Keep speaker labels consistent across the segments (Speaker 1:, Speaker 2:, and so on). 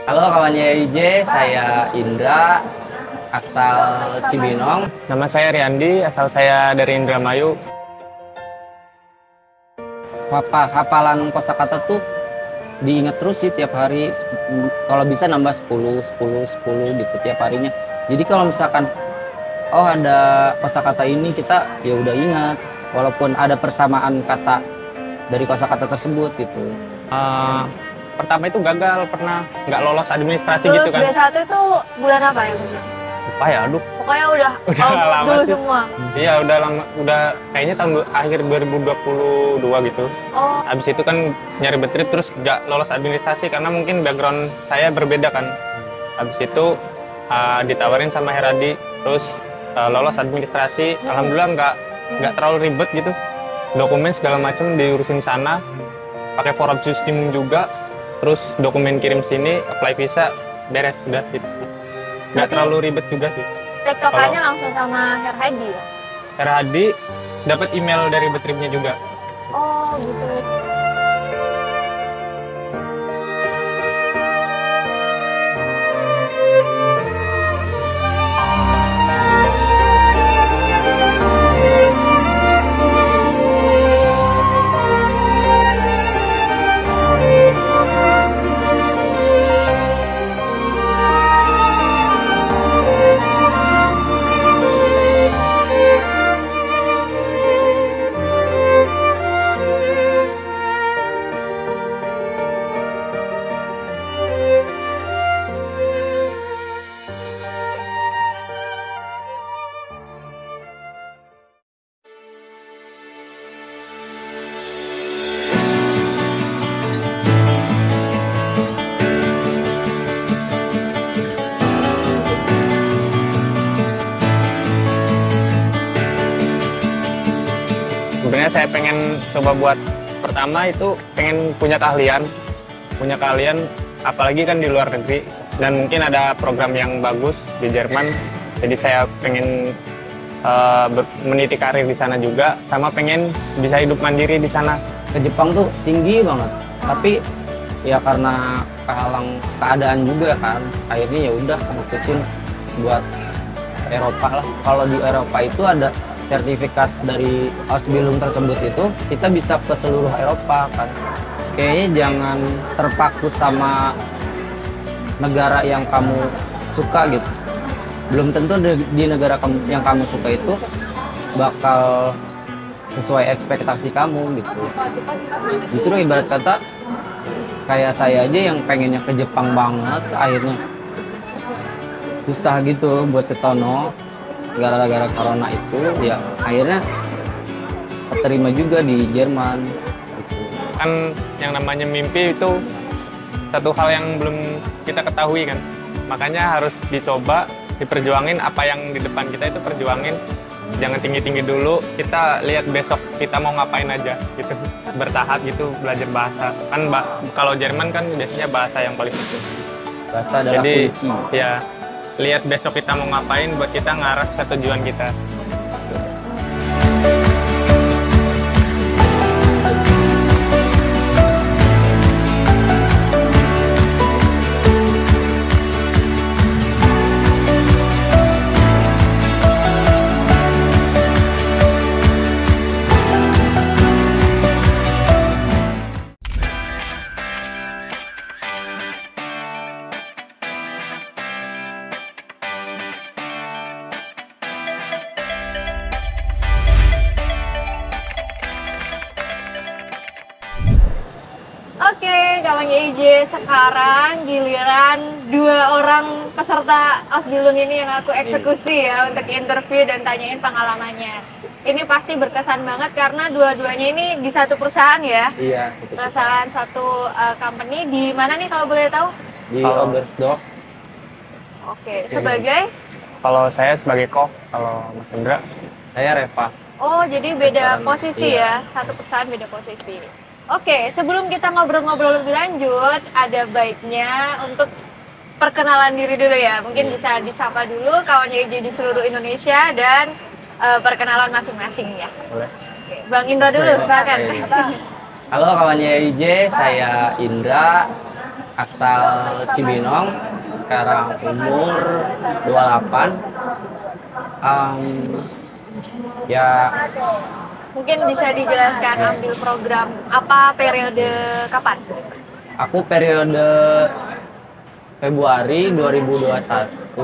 Speaker 1: Halo kawannya IJ, saya Indra, asal Cibinong.
Speaker 2: Nama saya Riyandi, asal saya dari Indramayu.
Speaker 1: Hafalan kosakata tuh diingat terus sih tiap hari. Kalau bisa nambah 10 gitu tiap harinya. Jadi kalau misalkan ada kosakata ini kita ya udah ingat, walaupun ada persamaan kata dari kosakata tersebut gitu.
Speaker 2: Pertama itu gagal, pernah nggak lolos administrasi
Speaker 3: Lulus
Speaker 2: gitu kan.
Speaker 3: B1 itu bulan apa ya?
Speaker 2: Lupa ya, aduh.
Speaker 3: Pokoknya udah
Speaker 2: lama
Speaker 3: dulu
Speaker 2: sih.
Speaker 3: semua.
Speaker 2: Iya, udah lama, udah kayaknya akhir 2022 gitu.
Speaker 3: Oh,
Speaker 2: Habis itu kan nyari betrip terus nggak lolos administrasi karena mungkin background saya berbeda kan. Habis itu ditawarin sama Heradi, terus lolos administrasi. Alhamdulillah nggak terlalu ribet gitu. Dokumen segala macam diurusin sana, pakai forum system juga. Terus dokumen kirim sini, apply visa, beres, udah gitu sih. Nggak terlalu ribet juga sih.
Speaker 3: tektokannya langsung sama Herhadi ya?
Speaker 2: Heradi dapat email dari betripnya juga.
Speaker 3: Oh, gitu.
Speaker 2: Sebenarnya saya pengen coba buat pertama itu pengen punya keahlian apalagi kan di luar negeri dan mungkin ada program yang bagus di Jerman. Jadi saya pengen meniti karir di sana juga, sama pengen bisa hidup mandiri di sana.
Speaker 1: Ke Jepang tuh tinggi banget, tapi ya karena kehalang keadaan juga kan, akhirnya ya udah mutusin buat Eropa lah. Kalau di Eropa itu ada sertifikat dari Ausbildung tersebut, itu kita bisa ke seluruh Eropa kan. Kayaknya jangan terpaku sama negara yang kamu suka gitu. Belum tentu di negara yang kamu suka itu bakal sesuai ekspektasi kamu gitu. Justru ibarat kata kayak saya aja yang pengennya ke Jepang banget, akhirnya susah gitu buat ke sono gara-gara corona itu, ya akhirnya keterima juga di Jerman gitu.
Speaker 2: Kan yang namanya mimpi itu satu hal yang belum kita ketahui kan, makanya harus dicoba, diperjuangin. Apa yang di depan kita itu perjuangin, jangan tinggi-tinggi dulu, kita lihat besok kita mau ngapain aja gitu. Bertahap gitu, belajar bahasa kan. Kalau Jerman kan biasanya bahasa yang paling penting.
Speaker 1: Bahasa adalah
Speaker 2: Jadi
Speaker 1: kunci.
Speaker 2: ya lihat besok kita mau ngapain buat kita ngarah ke tujuan kita.
Speaker 3: Oke, kawannya IJ, sekarang giliran dua orang peserta Ausbildung ini yang aku eksekusi ya untuk interview dan tanyain pengalamannya. Ini pasti berkesan banget karena dua-duanya ini di satu perusahaan ya?
Speaker 1: Iya, itu
Speaker 3: Perusahaan satu company. Di mana nih kalau boleh tahu?
Speaker 1: di Oberstdorf.
Speaker 3: Oke, sebagai?
Speaker 2: Kalau saya sebagai kok, kalau Mas Indra
Speaker 1: Saya Reva.
Speaker 3: Oh, jadi beda
Speaker 1: Restoran,
Speaker 3: posisi
Speaker 1: iya.
Speaker 3: ya? Satu perusahaan beda posisi. Oke, sebelum kita ngobrol-ngobrol lebih lanjut, ada baiknya untuk perkenalan diri dulu ya. Mungkin bisa disapa dulu kawannya IJ di seluruh Indonesia dan perkenalan masing-masing ya.
Speaker 2: boleh.
Speaker 3: Oke, Bang Indra dulu, silakan.
Speaker 1: Halo kawannya IJ, saya Indra, asal Cibinong, sekarang umur 28. Ya
Speaker 3: Mungkin bisa dijelaskan ambil program apa, periode kapan?
Speaker 1: aku periode Februari 2021,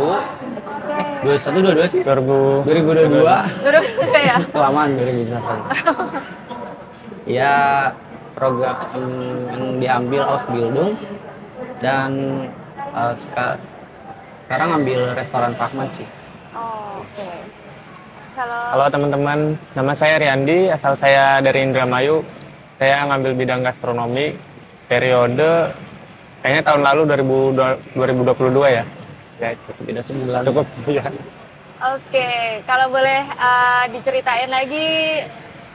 Speaker 1: 22 sih, 2022,
Speaker 3: Dulu ya.
Speaker 1: kelamaan 2021. Ya program yang diambil Ausbildung dan sekarang ambil restoran Fachman sih.
Speaker 3: Oh, oke.
Speaker 2: Halo teman-teman, nama saya Riyandi, asal saya dari Indramayu. Saya ngambil bidang gastronomi, periode kayaknya tahun lalu 2022 ya. Ya,
Speaker 1: Beda sebulan.
Speaker 2: cukup ya.
Speaker 3: Oke, kalau boleh diceritain lagi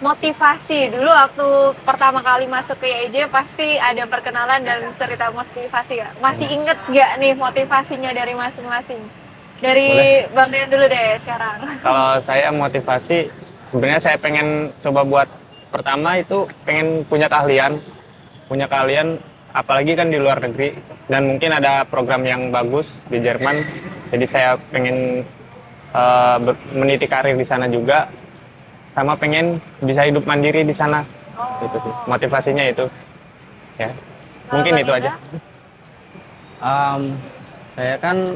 Speaker 3: motivasi dulu waktu pertama kali masuk ke YJ, pasti ada perkenalan dan cerita motivasi nggak? Masih inget nggak nih motivasinya dari masing-masing? Dari Bang Rian dulu deh sekarang.
Speaker 2: Kalau saya motivasi, sebenarnya saya pengen coba buat pertama itu pengen punya keahlian apalagi kan di luar negeri, dan mungkin ada program yang bagus di Jerman. Jadi saya pengen meniti karir di sana juga, sama pengen bisa hidup mandiri di sana. Itu sih motivasinya itu. Ya, mungkin
Speaker 3: Bang
Speaker 2: itu
Speaker 3: Indra?
Speaker 2: aja.
Speaker 1: Saya kan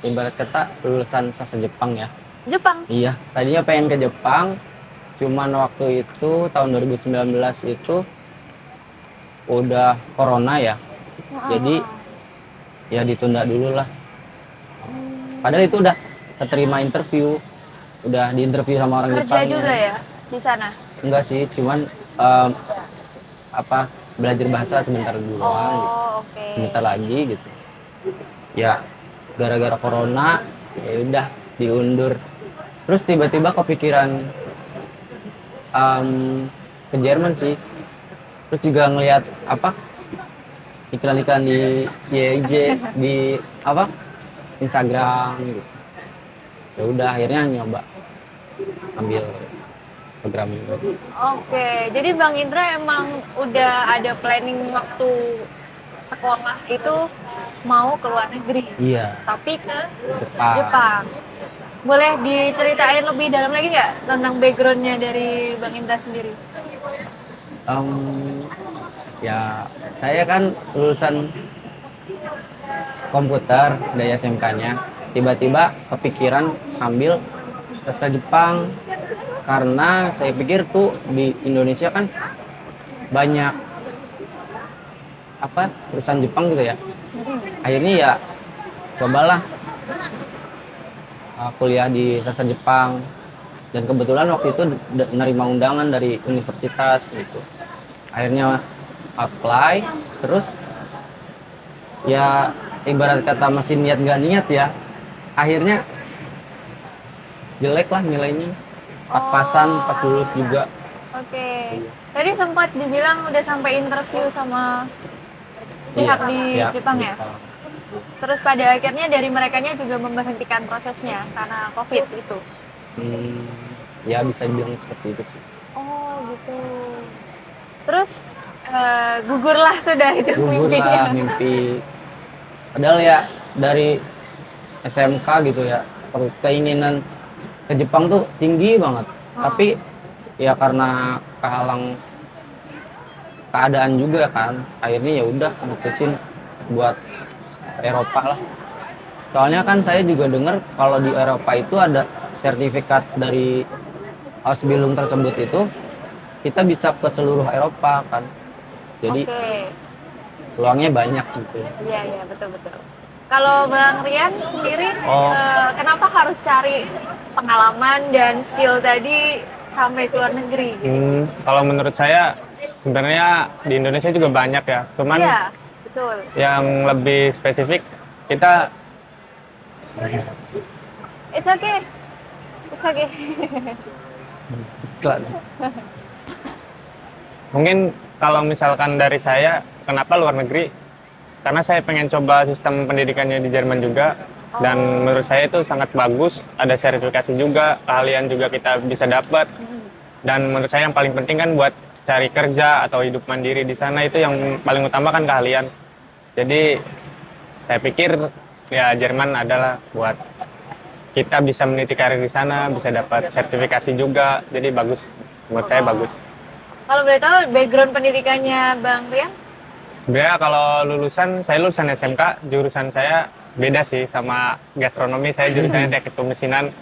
Speaker 1: ibarat kata lulusan sastra Jepang ya.
Speaker 3: Jepang.
Speaker 1: Iya, tadinya pengen ke Jepang, cuman waktu itu tahun 2019 itu udah corona ya, jadi ya ditunda dulu lah. Padahal itu udah keterima interview, udah diinterview sama orang
Speaker 3: Kerja
Speaker 1: Jepangnya.
Speaker 3: juga ya di sana.
Speaker 1: Enggak sih, cuman belajar bahasa sebentar dulu gitu.
Speaker 3: Oh, oke.
Speaker 1: Sebentar lagi gitu. Ya gara-gara corona ya udah diundur. Terus tiba-tiba kepikiran ke Jerman sih. Terus juga ngelihat iklan-iklan di YJ di Instagram gitu. Ya udah akhirnya nyoba ambil program ini.
Speaker 3: Oke, jadi Bang Indra emang udah ada planning waktu sekolah itu mau ke luar negeri,
Speaker 1: Iya,
Speaker 3: tapi ke
Speaker 1: Jepang.
Speaker 3: Jepang. Boleh diceritain lebih dalam lagi nggak tentang backgroundnya dari Bang Indra sendiri?
Speaker 1: Ya saya kan lulusan komputer dari SMK-nya. Tiba-tiba kepikiran ambil sastra Jepang karena saya pikir tuh di Indonesia kan banyak perusahaan Jepang gitu ya. Akhirnya ya cobalah kuliah di sastra Jepang, dan kebetulan waktu itu menerima undangan dari universitas gitu. Akhirnya apply, terus ya ibarat kata masih niat nggak niat ya, akhirnya jelek lah nilainya, pas-pasan pas lulus juga.
Speaker 3: Oke. Tadi sempat dibilang udah sampai interview sama pihak
Speaker 1: Iya,
Speaker 3: di
Speaker 1: pihak
Speaker 3: Jepang ya?
Speaker 1: Jepang.
Speaker 3: Terus pada akhirnya dari merekanya juga memberhentikan prosesnya karena COVID itu.
Speaker 1: Ya bisa dibilang seperti itu sih.
Speaker 3: Oh gitu. Terus gugurlah sudah itu
Speaker 1: Gugur
Speaker 3: mimpinya.
Speaker 1: lah mimpi. Padahal ya dari SMK gitu ya, keinginan ke Jepang tuh tinggi banget. Tapi ya karena kehalang keadaan juga kan, akhirnya ya udah mutusin buat Eropa lah. Soalnya kan saya juga dengar kalau di Eropa itu ada sertifikat dari Ausbildung tersebut itu kita bisa ke seluruh Eropa kan. Jadi
Speaker 3: Oke.
Speaker 1: peluangnya banyak gitu.
Speaker 3: Iya iya betul. Kalau Bang Rian sendiri, kenapa harus cari pengalaman dan skill tadi sampai ke luar negeri?
Speaker 2: Kalau menurut saya sebenarnya di Indonesia juga banyak ya. Cuman
Speaker 3: Iya betul.
Speaker 2: yang lebih spesifik kita
Speaker 3: It's okay.
Speaker 1: Iklan.
Speaker 2: mungkin kalau misalkan dari saya, kenapa luar negeri? Karena saya pengen coba sistem pendidikannya di Jerman juga, dan menurut saya itu sangat bagus. Ada sertifikasi juga, keahlian juga kita bisa dapat. Dan menurut saya yang paling penting kan buat cari kerja atau hidup mandiri di sana itu yang paling utama kan keahlian. Jadi saya pikir ya Jerman adalah buat kita bisa meniti karir di sana, bisa dapat sertifikasi juga. Jadi bagus, menurut saya bagus.
Speaker 3: Kalau boleh tahu background pendidikannya Bang Rian?
Speaker 2: Sebenarnya kalau saya lulusan SMK, jurusan saya beda sih sama gastronomi. Saya jurusannya teknik pemesinan.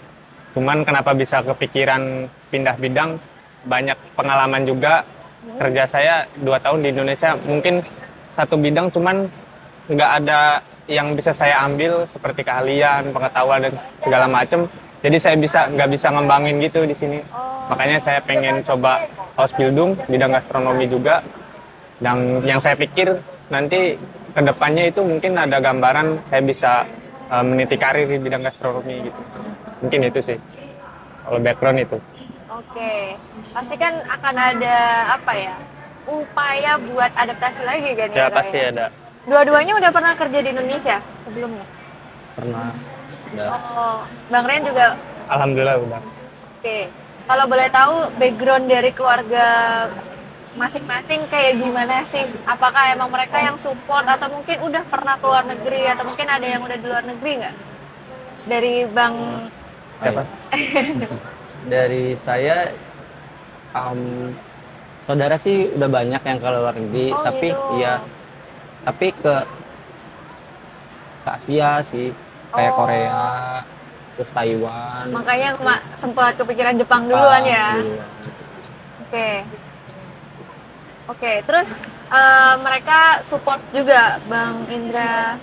Speaker 2: Cuman kenapa bisa kepikiran pindah bidang? Banyak pengalaman juga. Kerja saya 2 tahun di Indonesia, mungkin satu bidang cuman nggak ada yang bisa saya ambil seperti keahlian, pengetahuan dan segala macam. Jadi saya nggak bisa ngembangin gitu di sini. Makanya saya pengen coba Ausbildung bidang gastronomi juga. Dan yang saya pikir nanti kedepannya itu mungkin ada gambaran saya bisa meniti karir di bidang gastronomi gitu. Mungkin itu sih kalau background itu.
Speaker 3: Oke, pasti kan akan ada apa ya, upaya buat adaptasi lagi kan
Speaker 2: Ya
Speaker 3: Kak,
Speaker 2: pasti ada.
Speaker 3: Dua-duanya udah pernah kerja di Indonesia sebelumnya?
Speaker 1: Pernah. Udah.
Speaker 3: Oh, Bang Rian juga.
Speaker 2: Alhamdulillah udah.
Speaker 3: Oke, kalau boleh tahu background dari keluarga masing-masing kayak gimana sih? Apakah emang mereka yang support atau mungkin udah pernah ke luar negeri atau mungkin ada yang udah di luar negeri nggak? Dari Bang
Speaker 2: Siapa?
Speaker 1: Dari saya, saudara sih udah banyak yang ke luar negeri,
Speaker 3: Oh,
Speaker 1: tapi
Speaker 3: gitu.
Speaker 1: ya, tapi ke Asia sih, kayak
Speaker 3: Oh.
Speaker 1: Korea, terus Taiwan.
Speaker 3: Makanya sempat kepikiran Jepang duluan ya.
Speaker 1: Duluan.
Speaker 3: Oke. Oke, terus mereka support juga Bang Indra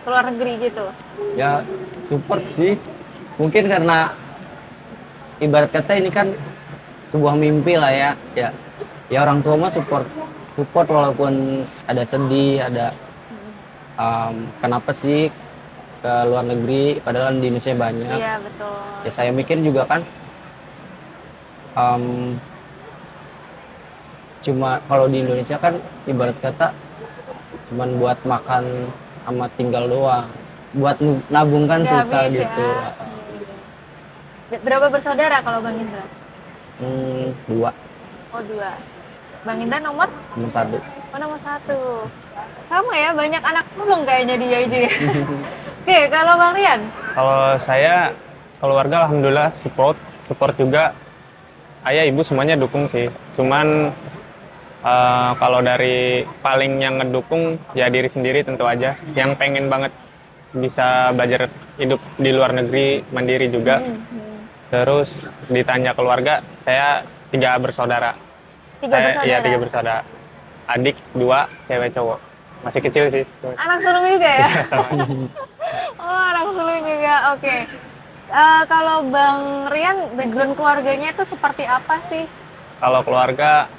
Speaker 3: ke luar negeri gitu.
Speaker 1: Ya support sih, mungkin karena ibarat kata ini kan sebuah mimpi lah ya, ya orang tua mah support walaupun ada sedih, ada kenapa sih ke luar negeri padahal di Indonesia banyak.
Speaker 3: Iya, betul.
Speaker 1: Ya saya mikir juga kan cuma kalau di Indonesia kan ibarat kata cuman buat makan sama tinggal doang, buat nabung kan
Speaker 3: Nggak
Speaker 1: susah
Speaker 3: habis ya.
Speaker 1: gitu.
Speaker 3: Berapa bersaudara kalau Bang Indra?
Speaker 1: 2
Speaker 3: Oh, 2. Bang Indra nomor
Speaker 1: 1.
Speaker 3: Oh, nomor 1. Sama ya, banyak anak sulung kayaknya dia aja ya. Oke, kalau Bang Rian?
Speaker 2: Kalau saya keluarga alhamdulillah support juga. Ayah ibu semuanya dukung sih. Cuman kalau dari paling yang ngedukung ya diri sendiri tentu aja. Yang pengen banget bisa belajar hidup di luar negeri, mandiri juga. Terus ditanya keluarga, saya 3 bersaudara.
Speaker 3: 3 bersaudara?
Speaker 2: Iya 3 bersaudara. Adik 2, cewek cowok. Masih kecil sih.
Speaker 3: Anak sulung juga ya? Oh, anak sulung juga. Oke. Kalau Bang Rian, background keluarganya itu seperti apa sih?
Speaker 2: Kalau keluarga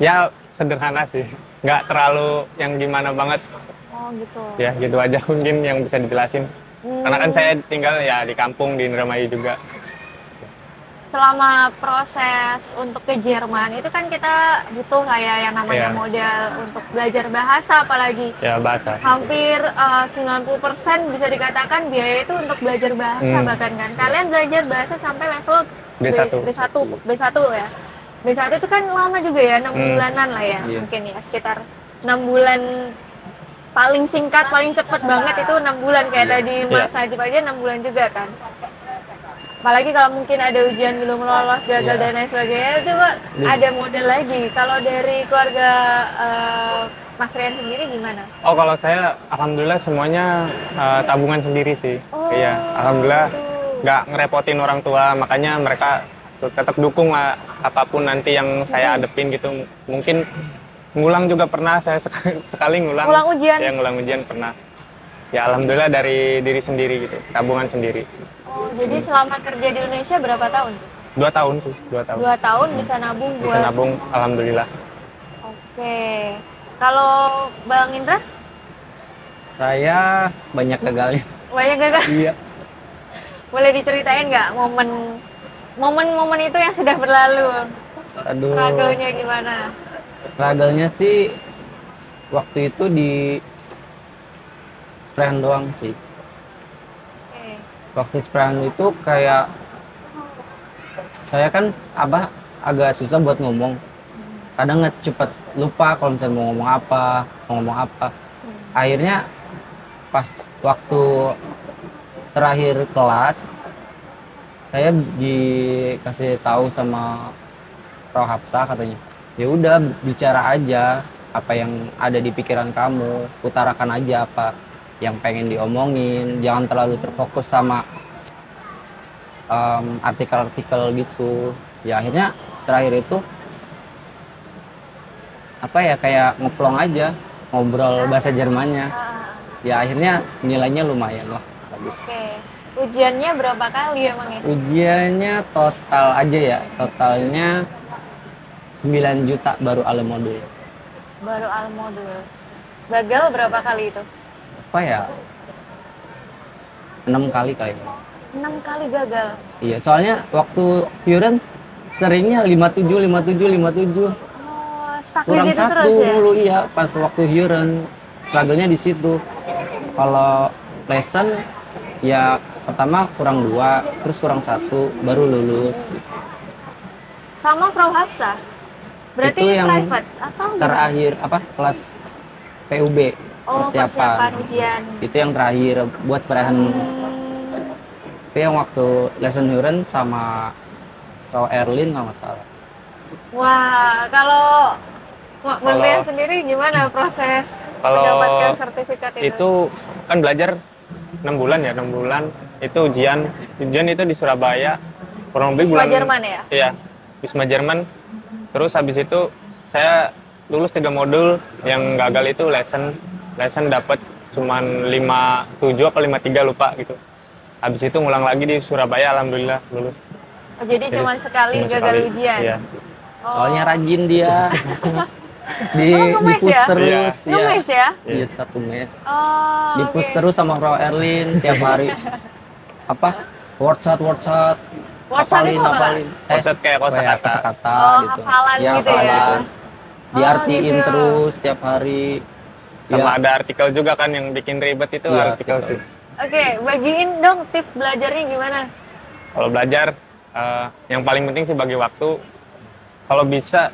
Speaker 2: ya sederhana sih, nggak terlalu yang gimana banget.
Speaker 3: Oh, gitu.
Speaker 2: Ya gitu aja mungkin yang bisa dijelasin. Karena kan saya tinggal ya di kampung di Indramayu juga.
Speaker 3: Selama proses untuk ke Jerman itu kan kita butuh lah ya yang namanya
Speaker 2: Iya.
Speaker 3: modal untuk belajar bahasa, apalagi
Speaker 2: Ya bahasa.
Speaker 3: hampir 90% bisa dikatakan biaya itu untuk belajar bahasa. Bahkan kan kalian belajar bahasa sampai level
Speaker 2: B1.
Speaker 3: B1 ya. B1 itu kan lama juga ya, 6 bulanan lah ya.
Speaker 1: Iya.
Speaker 3: Mungkin ya sekitar 6 bulan, paling singkat, paling cepet banget itu 6 bulan kayak tadi Mas Najib aja 6 bulan juga kan. Apalagi kalau mungkin ada ujian belum lolos, gagal dan lain sebagainya, itu Pak, ada modal lagi. Kalau dari keluarga Mas Rian sendiri gimana?
Speaker 2: Oh kalau saya alhamdulillah semuanya tabungan sendiri sih.
Speaker 3: Oh,
Speaker 2: Iya alhamdulillah
Speaker 3: gitu.
Speaker 2: nggak ngerepotin orang tua, makanya mereka tetap dukung lah apapun nanti yang saya hadepin gitu. Mungkin ngulang juga pernah, saya sekali ngulang.
Speaker 3: Ngulang ujian?
Speaker 2: Ya ngulang ujian pernah. Ya alhamdulillah dari diri sendiri gitu, tabungan sendiri.
Speaker 3: Oh, jadi selama kerja di Indonesia berapa tahun?
Speaker 2: 2 tahun sih, 2 tahun.
Speaker 3: 2 tahun bisa nabung
Speaker 2: Bisa
Speaker 3: buat...
Speaker 2: nabung, alhamdulillah.
Speaker 3: Oke. Kalau Bang Indra?
Speaker 1: Saya banyak gagalnya.
Speaker 3: Banyak gagal?
Speaker 1: Iya.
Speaker 3: Boleh diceritain nggak momen-momen itu yang sudah berlalu?
Speaker 1: Aduh.
Speaker 3: Struggle-nya gimana?
Speaker 1: Struggle-nya sih waktu itu di sprayan doang sih.
Speaker 3: Oke.
Speaker 1: Waktu sprayan itu kayak saya kan agak susah buat ngomong. kadang cepet lupa kalau misalnya mau ngomong apa. Akhirnya pas waktu terakhir kelas saya dikasih tahu sama Prof Hafsah, katanya ya udah bicara aja apa yang ada di pikiran kamu, utarakan aja apa yang pengen diomongin, jangan terlalu terfokus sama artikel-artikel gitu. Ya akhirnya terakhir itu apa ya, kayak ngeplong aja, ngobrol bahasa Jermannya. Ya akhirnya nilainya lumayan lah, bagus.
Speaker 3: Oke. Ujiannya berapa kali emang ya?
Speaker 1: Ujiannya total aja ya, totalnya 9 juta baru al modul.
Speaker 3: Baru al modul. Gagal berapa kali itu?
Speaker 1: Apa ya? 6 kali kayaknya.
Speaker 3: 6 kali gagal.
Speaker 1: Iya, soalnya waktu Huron seringnya 57, 57, 57.
Speaker 3: Oh, stuck di
Speaker 1: Kurang
Speaker 3: situ
Speaker 1: satu
Speaker 3: terus ya?
Speaker 1: mulu, iya, pas waktu Huron. Struggle-nya di situ. Kalau lesson ya pertama kurang 2, terus kurang 1, baru lulus.
Speaker 3: Sama Prof Hafsah? Berarti
Speaker 1: Itu yang
Speaker 3: private atau gimana?
Speaker 1: Terakhir apa, kelas PUB,
Speaker 3: Oh, persiapan ujian.
Speaker 1: itu yang terakhir buat separahan. Tapi yang waktu lesson Huron sama Prof Erlin nggak masalah.
Speaker 3: Wah, kalau Bang Rian sendiri gimana proses
Speaker 2: Kalau
Speaker 3: mendapatkan sertifikat itu?
Speaker 2: Itu kan belajar 6 bulan ya, 6 bulan. Itu ujian itu di Surabaya. Kurang lebih
Speaker 3: Wisma
Speaker 2: bulan
Speaker 3: Jerman ya?
Speaker 2: Iya, Wisma Jerman. Terus habis itu saya lulus 3 modul, yang gagal itu lesson dapat cuman 57 apa 53 lupa gitu. Habis itu ngulang lagi di Surabaya, alhamdulillah lulus.
Speaker 3: Oh, jadi cuma sekali
Speaker 2: Cuma
Speaker 3: gagal
Speaker 2: sekali.
Speaker 3: ujian?
Speaker 2: Iya.
Speaker 3: Oh.
Speaker 1: Soalnya rajin dia. di
Speaker 3: ngemes
Speaker 1: push
Speaker 3: ya?
Speaker 1: terus.
Speaker 3: Iya. Ngemes ya?
Speaker 1: Iya, 1 mes.
Speaker 3: Oh,
Speaker 1: Di push
Speaker 3: oke.
Speaker 1: terus sama Prof Erlin tiap hari. Apa? WhatsApp.
Speaker 3: WhatsApp itu apa?
Speaker 2: Konsep kayak kosakata.
Speaker 1: Kosakata
Speaker 3: Oh,
Speaker 1: gitu.
Speaker 3: hafalan
Speaker 1: Ya,
Speaker 3: gitu ya?
Speaker 1: hafalan. Diartiin
Speaker 3: gitu.
Speaker 1: terus tiap hari.
Speaker 2: Sama
Speaker 1: Ya,
Speaker 2: ada artikel juga kan yang bikin ribet itu,
Speaker 1: iya,
Speaker 2: artikel
Speaker 1: artikel.
Speaker 2: sih.
Speaker 3: Oke, bagiin dong tips belajarnya gimana?
Speaker 2: Kalau belajar, yang paling penting sih bagi waktu. Kalau bisa,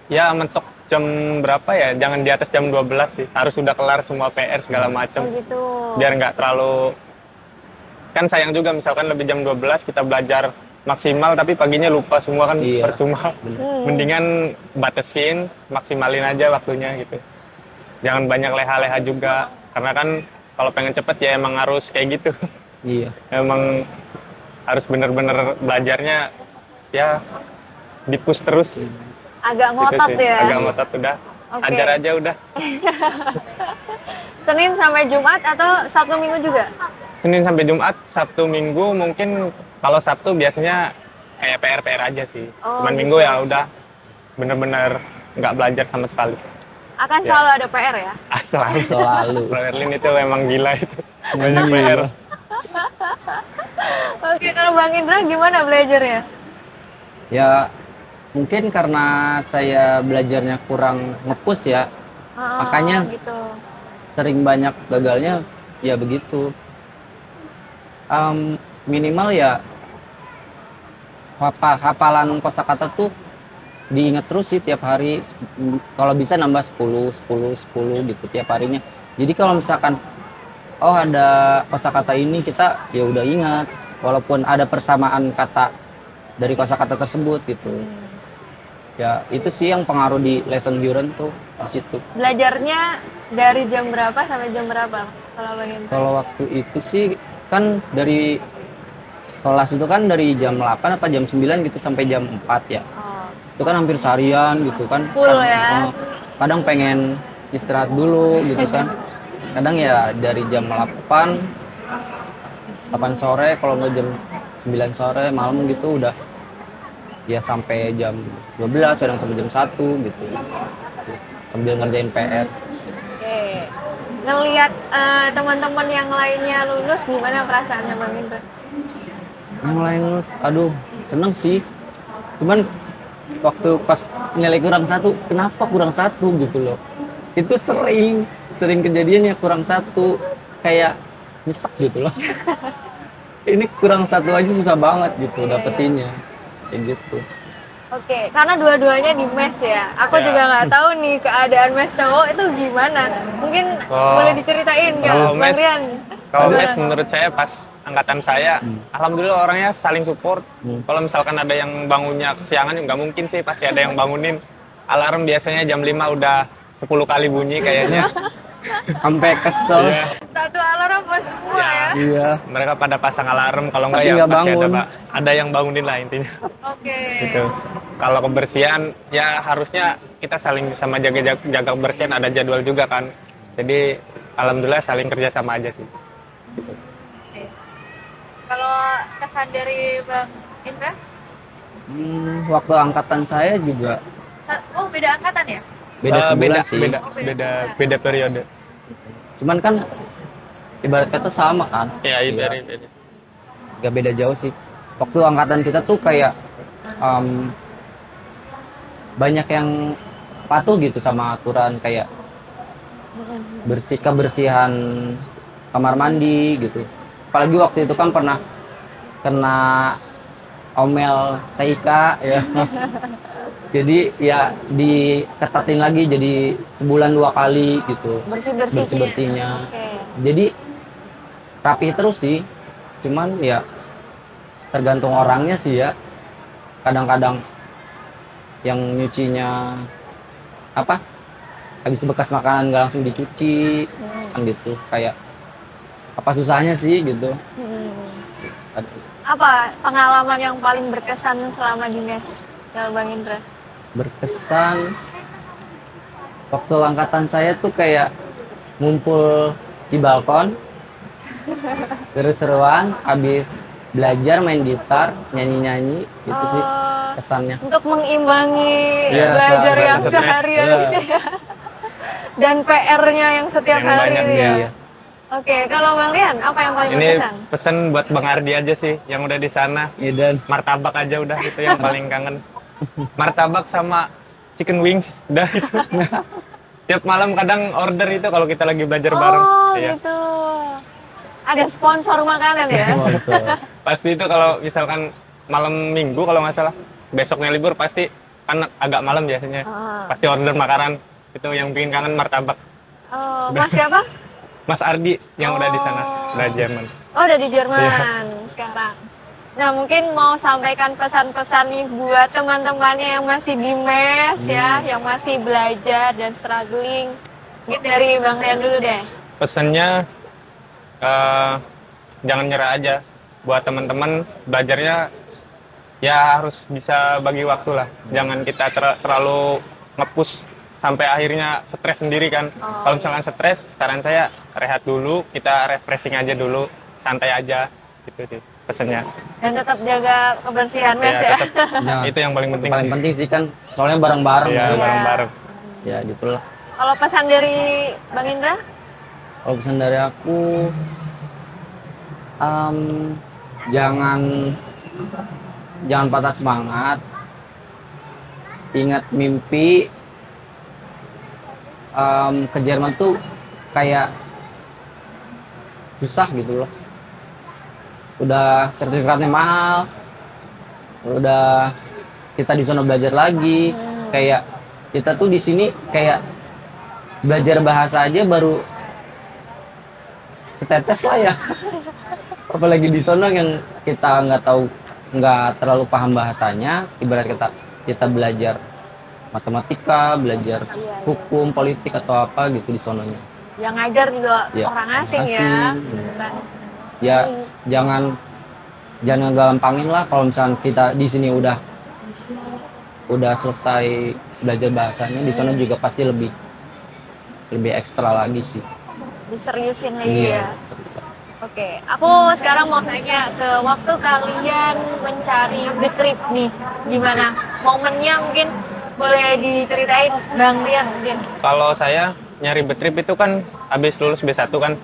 Speaker 2: ya mentok jam berapa ya, jangan di atas jam 12 sih. Harus sudah kelar semua PR segala
Speaker 3: Oh
Speaker 2: macam.
Speaker 3: gitu.
Speaker 2: Biar nggak terlalu, kan sayang juga misalkan lebih jam 12 kita belajar maksimal tapi paginya lupa semua kan,
Speaker 1: Iya.
Speaker 2: percuma. Mendingan batesin, maksimalin aja waktunya gitu. Jangan banyak leha-leha juga, karena kan kalau pengen cepet ya emang harus kayak gitu.
Speaker 1: Iya.
Speaker 2: Emang harus bener-bener belajarnya ya di-push terus.
Speaker 3: Agak
Speaker 2: Gitu
Speaker 3: ngotot
Speaker 2: sih.
Speaker 3: ya?
Speaker 2: Agak ngotot udah.
Speaker 3: Oke.
Speaker 2: Ajar aja udah.
Speaker 3: Senin sampai Jumat atau Sabtu Minggu juga?
Speaker 2: Senin sampai Jumat, Sabtu Minggu mungkin kalau Sabtu biasanya kayak PR-PR aja sih.
Speaker 3: Oh,
Speaker 2: Cuman
Speaker 3: gitu.
Speaker 2: Minggu ya udah bener-bener nggak belajar sama sekali.
Speaker 3: Akan
Speaker 2: Ya.
Speaker 3: selalu ada PR ya?
Speaker 2: Selalu.
Speaker 1: Selalu.
Speaker 2: Bro Erlin itu emang gila itu. Banyak PR.
Speaker 3: Oke, kalau Bang Indra gimana belajarnya?
Speaker 1: Ya mungkin karena saya belajarnya kurang nge-push ya,
Speaker 3: Oh,
Speaker 1: Makanya-
Speaker 3: gitu.
Speaker 1: sering banyak gagalnya ya begitu. Minimal ya hafalan kosakata tuh diingat terus sih tiap hari. Kalau bisa nambah 10 gitu tiap harinya. Jadi kalau misalkan oh ada kosakata ini, kita ya udah ingat walaupun ada persamaan kata dari kosakata tersebut gitu. Ya itu sih yang pengaruh di lesson Huron tuh di situ.
Speaker 3: Belajarnya dari jam berapa sampai jam berapa? Kalau Bang Indra?
Speaker 1: Kalau waktu itu sih kan dari kelas itu kan dari jam 8 apa jam 9 gitu sampai jam 4 ya.
Speaker 3: Oh,
Speaker 1: Itu kan hampir seharian gitu kan.
Speaker 3: Full ya.
Speaker 1: Kadang pengen istirahat dulu gitu kan. Kadang ya dari jam 8 sore, kalau nggak jam 9 sore malam gitu udah ya sampai jam 12, kadang sampai jam 1 gitu. Sambil ngerjain PR.
Speaker 3: oke. Ngelihat teman-teman yang lainnya lulus, gimana perasaannya Bang Indra?
Speaker 1: Yang lain lulus, aduh seneng sih. Cuman waktu pas nilai kurang 1, kenapa kurang 1 gitu loh. Itu sering kejadiannya kurang 1, kayak nyesek gitu loh. Ini kurang 1 aja susah banget gitu
Speaker 3: Iya,
Speaker 1: dapetinnya. Kayak gitu.
Speaker 3: Oke, karena dua-duanya di mes ya. Aku
Speaker 2: Ya.
Speaker 3: juga nggak tahu nih keadaan mes cowok itu gimana. Mungkin
Speaker 2: Oh,
Speaker 3: boleh diceritain nggak,
Speaker 2: kalau
Speaker 3: Bang
Speaker 2: mes-
Speaker 3: Rian?
Speaker 2: Kalau
Speaker 3: Gimana?
Speaker 2: mes menurut saya pas angkatan saya, alhamdulillah orangnya saling support. Kalau misalkan ada yang bangunnya kesiangan, nggak mungkin sih, pasti ada yang bangunin. Alarm biasanya jam 5 udah 10 kali bunyi kayaknya.
Speaker 1: Sampai kesel.
Speaker 2: Iya.
Speaker 3: Satu alarm buat semua
Speaker 2: Ya.
Speaker 3: ya.
Speaker 1: Iya.
Speaker 2: Mereka pada pasang alarm, kalau enggak
Speaker 1: Tapi
Speaker 2: ya
Speaker 1: nggak
Speaker 2: pasti ada,
Speaker 1: bangun.
Speaker 2: Pak. Ada yang bangunin lah intinya.
Speaker 3: Oke.
Speaker 2: Gitu. Kalau kebersihan ya harusnya kita saling sama jaga kebersihan, ada jadwal juga kan. Jadi alhamdulillah saling kerja sama aja sih.
Speaker 3: Oke. Kalau kesan dari Bang Indra?
Speaker 1: Waktu angkatan saya juga
Speaker 3: Oh, beda angkatan ya?
Speaker 1: beda sebulan sih.
Speaker 2: Beda,
Speaker 3: Oh, beda
Speaker 2: beda,
Speaker 3: sebulan.
Speaker 2: beda periode.
Speaker 1: Cuman kan ibarat kata sama kan.
Speaker 2: Ya,
Speaker 1: Iya.
Speaker 2: beda.
Speaker 1: Gak beda jauh sih. Waktu angkatan kita tuh kayak banyak yang patuh gitu sama aturan, kayak kebersihan kamar mandi gitu. Apalagi waktu itu kan pernah kena omel TIK ya. Jadi ya diketatin lagi, jadi sebulan 2 kali gitu bersih-bersihnya.
Speaker 3: Oke.
Speaker 1: Jadi rapi terus sih, cuman ya tergantung orangnya sih ya. Kadang-kadang yang nyucinya apa, habis bekas makanan nggak langsung dicuci kan gitu, kayak apa susahnya sih gitu. Aduh,
Speaker 3: Apa pengalaman yang paling berkesan selama di mes, Bang Indra?
Speaker 1: berkesan waktu angkatan saya tuh kayak ngumpul di balkon seru-seruan, habis belajar main gitar, nyanyi-nyanyi gitu sih
Speaker 3: Oh,
Speaker 1: kesannya.
Speaker 3: untuk mengimbangi
Speaker 1: Iya,
Speaker 3: belajar
Speaker 1: rasa
Speaker 3: yang
Speaker 2: stres.
Speaker 3: seharian
Speaker 1: Iya.
Speaker 3: gitu ya. Dan PR-nya yang setiap
Speaker 2: Yang
Speaker 3: hari
Speaker 2: banyak,
Speaker 3: ini ya.
Speaker 1: Iya.
Speaker 3: Oke, kalau Bang Rian, apa yang paling
Speaker 2: Ini
Speaker 3: berkesan?
Speaker 2: pesan buat Bang Ardi aja sih, yang udah di sana.
Speaker 1: Iya, dan
Speaker 2: Martabak aja udah, itu yang paling kangen. Martabak sama chicken wings, udah itu. Tiap malam kadang order itu kalau kita lagi belajar bareng.
Speaker 3: Oh,
Speaker 2: Iya.
Speaker 3: gitu. Ada sponsor makanan ya?
Speaker 1: sponsor.
Speaker 2: Pasti itu kalau misalkan malam minggu kalau nggak salah, besoknya libur pasti kan agak malam biasanya.
Speaker 3: Ah.
Speaker 2: Pasti order makanan. Itu yang bikin kangen martabak.
Speaker 3: Oh, Mas siapa?
Speaker 2: Mas Ardi yang udah di sana,
Speaker 3: Oh.
Speaker 2: udah Jerman.
Speaker 3: Oh, udah di Jerman
Speaker 2: Iya.
Speaker 3: sekarang. Nah, mungkin mau sampaikan pesan-pesan nih buat teman-temannya yang masih di mes ya, yang masih belajar dan struggling. Mungkin dari Bang Rian dulu deh.
Speaker 2: Pesannya jangan nyerah aja. Buat teman-teman belajarnya ya harus bisa bagi waktu lah. Jangan kita terlalu nge-push sampai akhirnya stres sendiri kan.
Speaker 3: Oh.
Speaker 2: Kalau misalkan stres, saran saya rehat dulu, kita refreshing aja dulu, santai aja gitu sih pesannya.
Speaker 3: Dan tetap jaga kebersihan mes ya.
Speaker 2: tetap,
Speaker 1: Nah,
Speaker 2: itu yang paling penting.
Speaker 1: paling
Speaker 2: sih.
Speaker 1: penting sih kan, soalnya bareng-bareng.
Speaker 2: Iya,
Speaker 3: Iya.
Speaker 2: bareng-bareng.
Speaker 1: Ya gitulah.
Speaker 3: Kalau pesan dari Bang Indra?
Speaker 1: Kalau pesan dari aku, jangan patah semangat, ingat mimpi. Ke Jerman tuh kayak susah gitu loh. Udah sertifikatnya mahal, udah kita di sana belajar lagi. Kayak kita tuh di sini kayak belajar bahasa aja baru setetes lah ya. Apalagi di sana yang kita nggak terlalu paham bahasanya. Ibarat kita belajar matematika, belajar hukum, politik atau apa gitu di sononya.
Speaker 3: Yang ngajar juga
Speaker 1: Ya,
Speaker 3: orang asing, ya.
Speaker 1: asing.
Speaker 3: Bukan.
Speaker 1: Ya jangan gampangin lah kalau misalnya kita di sini udah selesai belajar bahasanya, di sana juga pasti lebih ekstra lagi sih.
Speaker 3: Diseriusin lagi ya.
Speaker 1: serius lah.
Speaker 3: Oke, aku sekarang mau tanya ke waktu kalian mencari The Trip nih, gimana? Momennya mungkin boleh diceritain, Bang Rian mungkin.
Speaker 2: Kalau saya nyari betrip itu kan habis lulus B1 kan.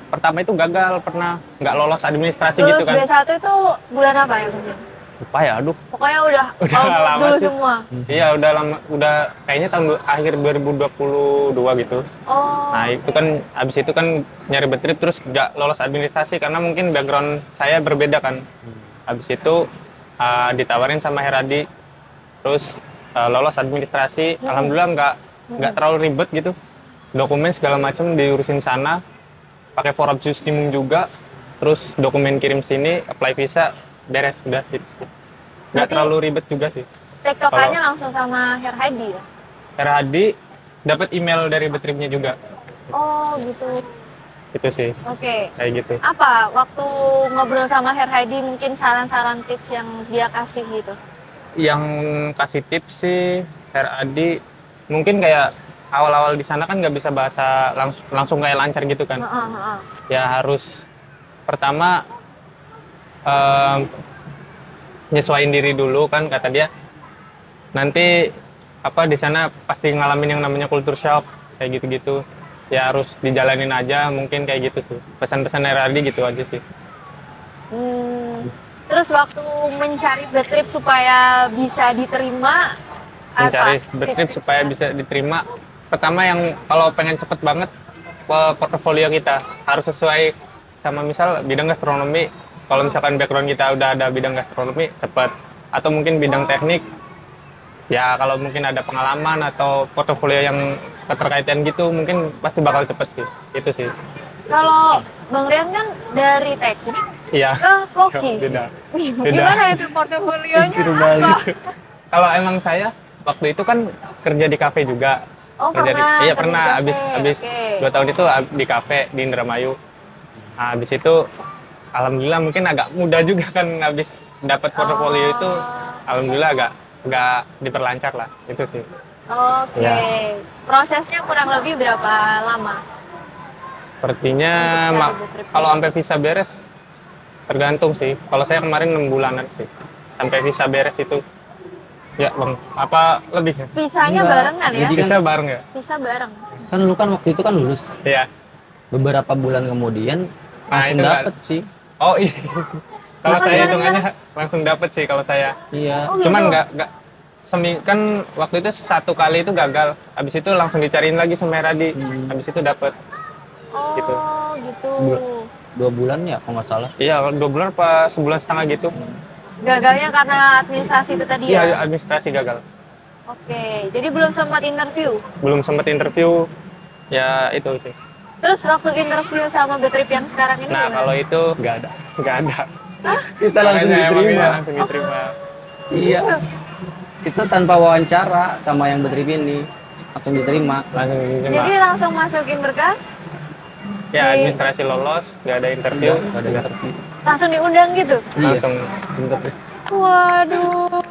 Speaker 2: Pertama itu gagal, pernah nggak lolos administrasi
Speaker 3: Lulus
Speaker 2: gitu kan.
Speaker 3: B1 itu bulan apa ya mungkin?
Speaker 2: Lupa ya, aduh.
Speaker 3: Pokoknya udah
Speaker 2: lama
Speaker 3: dulu
Speaker 2: sih.
Speaker 3: semua.
Speaker 2: Iya, udah lama, udah kayaknya akhir 2022 gitu.
Speaker 3: Oh,
Speaker 2: Nah, itu kan habis itu kan nyari betrip terus nggak lolos administrasi karena mungkin background saya berbeda kan. Habis itu ditawarin sama Heradi, terus lolos administrasi. Alhamdulillah nggak terlalu ribet gitu, dokumen segala macam diurusin sana, pakai forap justimum juga, terus dokumen kirim sini, apply visa, beres, udah gitu sih. Nggak
Speaker 3: Berarti
Speaker 2: terlalu ribet juga sih.
Speaker 3: tektokannya langsung sama Herhadi ya?
Speaker 2: Heradi dapat email dari Betripnya juga,
Speaker 3: Oh gitu.
Speaker 2: itu sih,
Speaker 3: Oke.
Speaker 2: kayak gitu.
Speaker 3: Apa waktu ngobrol sama Herhadi mungkin saran-saran tips yang dia kasih gitu?
Speaker 2: Yang kasih tips sih Heradi, mungkin kayak awal-awal di sana kan nggak bisa bahasa langsung kayak lancar gitu kan. Ya harus pertama nyesuaiin diri dulu kan, kata dia. Nanti di sana pasti ngalamin yang namanya culture shock kayak gitu-gitu. Ya harus dijalanin aja, mungkin kayak gitu sih. Pesan-pesan Heradi gitu aja sih.
Speaker 3: Terus waktu mencari Betrip supaya bisa diterima,
Speaker 2: Mencari
Speaker 3: apa
Speaker 2: Betrip
Speaker 3: tips-tipsnya?
Speaker 2: supaya bisa diterima, pertama yang kalau pengen cepet banget, portofolio kita harus sesuai sama misal bidang gastronomi. Kalau misalkan background kita udah ada bidang gastronomi, cepet. Atau mungkin bidang teknik, ya kalau mungkin ada pengalaman atau portofolio yang keterkaitan gitu, mungkin pasti bakal cepet sih. Itu sih.
Speaker 3: Kalau Bang Rian kan dari teknik
Speaker 2: Iya.
Speaker 3: ke koki.
Speaker 2: Beda.
Speaker 3: Gimana itu portofolionya?
Speaker 2: Tiru
Speaker 3: Apa?
Speaker 2: balik. Kalau emang saya waktu itu kan kerja di kafe juga.
Speaker 3: Oh,
Speaker 2: Kerja
Speaker 3: pernah,
Speaker 2: iya
Speaker 3: kerja
Speaker 2: pernah.
Speaker 3: di kafe,
Speaker 2: Abis
Speaker 3: oke.
Speaker 2: 2 tahun itu di kafe di Indramayu. Nah, abis itu alhamdulillah mungkin agak mudah juga kan, abis dapat portofolio itu alhamdulillah agak diperlancar lah, itu sih.
Speaker 3: Oke.
Speaker 2: Ya.
Speaker 3: Prosesnya kurang lebih berapa lama?
Speaker 2: Sepertinya
Speaker 3: Untuk cari Betrip
Speaker 2: kalau sampai visa beres tergantung sih. Kalau saya kemarin 6 bulanan sih sampai visa beres itu. Ya bang, apa lebih?
Speaker 3: Visanya
Speaker 1: Enggak.
Speaker 3: barengan ya?
Speaker 1: Jadi kan-
Speaker 2: Visa bareng ya?
Speaker 3: Visa bareng.
Speaker 1: Kan lu kan waktu itu kan lulus.
Speaker 2: Iya.
Speaker 1: Beberapa bulan kemudian
Speaker 2: Nah,
Speaker 1: langsung
Speaker 2: itu kan.
Speaker 1: dapet sih.
Speaker 2: Oh iya. Kalau
Speaker 3: Apa,
Speaker 2: saya
Speaker 3: gimana,
Speaker 2: hitungannya langsung dapet sih kalau saya.
Speaker 1: Iya.
Speaker 3: Oh,
Speaker 2: Cuman
Speaker 3: gitu.
Speaker 2: nggak kan waktu itu 1 kali itu gagal. Habis itu langsung dicariin lagi sama Heradi. Habis itu dapet.
Speaker 3: Oh,
Speaker 2: gitu.
Speaker 3: gitu.
Speaker 1: 2 bulan ya kalau nggak salah.
Speaker 2: Iya, 2 bulan apa sebulan setengah gitu.
Speaker 3: Gagalnya karena administrasi itu tadi ya?
Speaker 2: Iya, administrasi gagal.
Speaker 3: Oke, jadi belum sempat interview.
Speaker 2: Belum sempet interview. Ya itu sih.
Speaker 3: Terus waktu interview sama Betrip yang sekarang ini
Speaker 2: Nah,
Speaker 3: gimana?
Speaker 2: kalau itu nggak ada.
Speaker 1: Kita langsung
Speaker 2: Makanya emang
Speaker 1: diterima.
Speaker 2: iya, langsung diterima.
Speaker 1: Iya. Itu tanpa wawancara sama yang Betrip ini langsung diterima.
Speaker 2: Langsung diterima.
Speaker 3: Jadi langsung masukin berkas,
Speaker 2: Ya,
Speaker 3: di-
Speaker 2: administrasi lolos, nggak ada interview.
Speaker 1: Nggak ada interview.
Speaker 3: langsung diundang gitu?
Speaker 1: Iya.
Speaker 2: Langsung.
Speaker 1: Langsung ke
Speaker 3: Waduh.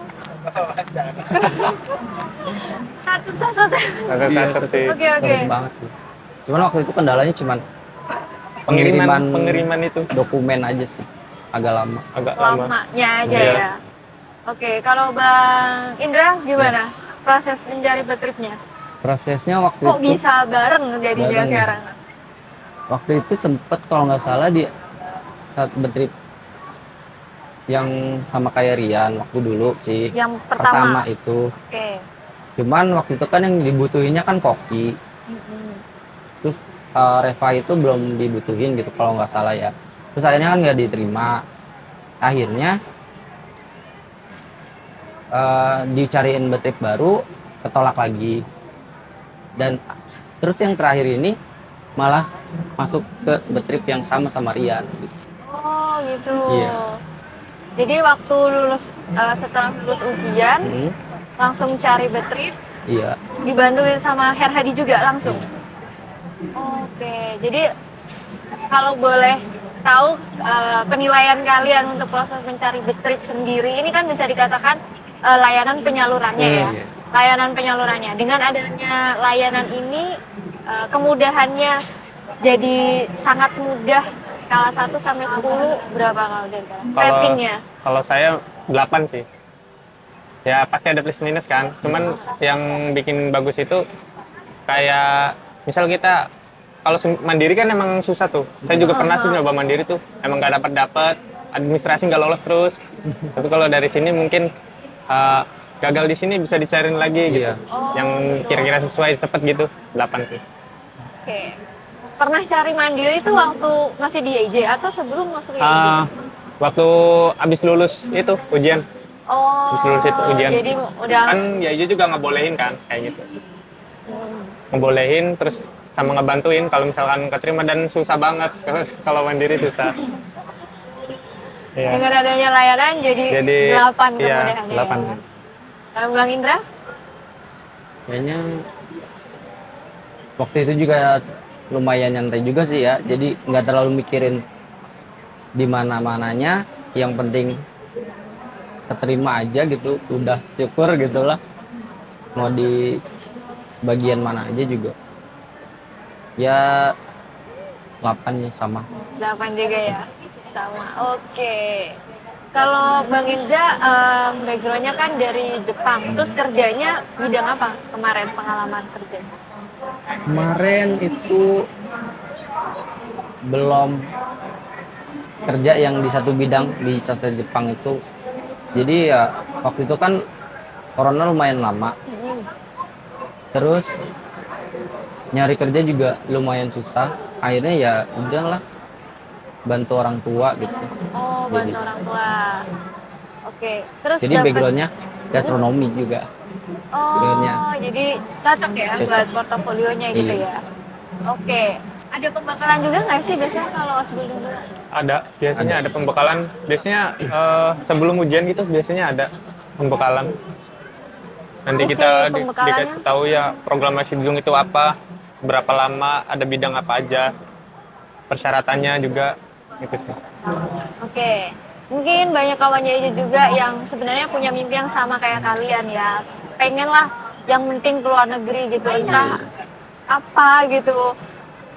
Speaker 3: Satu-satu.
Speaker 2: Ada
Speaker 1: Iya,
Speaker 2: satu sih.
Speaker 3: Oke, oke.
Speaker 1: sulit banget sih. Cuman waktu itu kendalanya cuman
Speaker 2: Pengiriman itu
Speaker 1: dokumen aja sih. Agak lama.
Speaker 2: agak lama.
Speaker 3: Lamanya aja
Speaker 2: Iya.
Speaker 3: ya. Oke, kalau Bang Indra gimana proses mencari Betripnya?
Speaker 1: Prosesnya waktu
Speaker 3: Kok
Speaker 1: itu
Speaker 3: bisa bareng jadinya
Speaker 1: Bareng ya?
Speaker 3: sekarang?
Speaker 1: waktu itu sempet kalau nggak salah di saat Betrip yang sama kayak Rian waktu dulu sih.
Speaker 3: Yang
Speaker 1: Pertama
Speaker 3: pertama.
Speaker 1: itu.
Speaker 3: Oke.
Speaker 1: Cuman waktu itu kan yang dibutuhinnya kan koki.
Speaker 3: Mm-mm.
Speaker 1: Terus Reva itu belum dibutuhin gitu kalau nggak salah ya. Terus akhirnya kan nggak diterima. Akhirnya dicariin Betrip baru, ketolak lagi. Dan terus yang terakhir ini malah masuk ke Betrip yang sama Rian gitu.
Speaker 3: Oh gitu.
Speaker 1: Iya.
Speaker 3: Jadi waktu lulus setelah lulus ujian
Speaker 1: Hmm,
Speaker 3: langsung cari Betrip,
Speaker 1: iya.
Speaker 3: dibantu sama Herhadi juga langsung. Oke, jadi kalau boleh tahu penilaian kalian untuk proses mencari Betrip sendiri ini kan bisa dikatakan layanan penyalurannya ya.
Speaker 1: Iya.
Speaker 3: Layanan penyalurannya. Dengan adanya layanan ini kemudahannya jadi sangat mudah, skala 1 sampai 10 berapa kalau dari kalian? Ratingnya?
Speaker 2: Kalau saya 8 sih. Ya pasti ada plus minus kan. Cuman yang bikin bagus itu kayak misal kita kalau mandiri kan emang susah tuh. Saya juga pernah sih nyoba mandiri tuh. Emang nggak dapat administrasi nggak lolos terus. Tapi kalau dari sini mungkin gagal di sini bisa dicariin lagi gitu.
Speaker 1: Iya.
Speaker 2: Yang kira-kira sesuai cepet gitu. 8 sih.
Speaker 3: Oke. Pernah cari mandiri itu waktu masih di IJ atau sebelum masuk IJ?
Speaker 2: Waktu abis lulus itu ujian
Speaker 3: Oh,
Speaker 2: Habis lulus itu ujian.
Speaker 3: jadi udah
Speaker 2: Kan ya IJ juga ngebolehin kan kayak gitu.
Speaker 3: Hmm.
Speaker 2: Ngebolehin terus sama ngebantuin kalau misalkan keterima, dan susah banget kalau mandiri susah. Iya.
Speaker 3: Dengan adanya layanan jadi,
Speaker 2: Jadi
Speaker 3: 8
Speaker 2: iya,
Speaker 3: kemudian
Speaker 2: 8.
Speaker 3: ya. Bang Indra?
Speaker 1: Kayaknya waktu itu juga lumayan nyantai juga sih ya, jadi nggak terlalu mikirin di mana-mananya, yang penting keterima aja gitu, udah syukur gitulah, mau di bagian mana aja juga ya. 8 ya sama.
Speaker 3: 8 juga ya? Sama, oke. Kalau Bang Indra, background-nya kan dari Jepang, terus kerjanya bidang apa kemarin pengalaman kerjanya?
Speaker 1: Kemarin itu belum kerja yang di satu bidang di sastra Jepang itu, jadi ya waktu itu kan corona lumayan lama, terus nyari kerja juga lumayan susah, akhirnya ya udahlah bantu orang tua gitu.
Speaker 3: Oh,
Speaker 1: Jadi-
Speaker 3: bantu orang tua. Oke, terus
Speaker 1: Jadi
Speaker 3: dapet-
Speaker 1: backgroundnya gastronomi juga.
Speaker 3: Oh,
Speaker 1: backgroundnya.
Speaker 3: jadi cocok ya
Speaker 1: Cocok.
Speaker 3: buat portofolionya gitu
Speaker 1: Iya.
Speaker 3: ya? Oke, ada pembekalan juga nggak sih biasanya kalau osbul dulu?
Speaker 2: Ada, biasanya ada pembekalan. Biasanya sebelum ujian gitu biasanya ada pembekalan. Nanti
Speaker 3: Isi
Speaker 2: kita
Speaker 3: pembekalannya?
Speaker 2: dikasih tahu ya program Sidung itu apa, berapa lama, ada bidang apa aja, persyaratannya juga gitu sih.
Speaker 3: Oke, mungkin banyak kawannya aja juga yang sebenarnya punya mimpi yang sama kayak kalian ya. Pengen lah yang penting keluar negeri gitu, entah apa gitu.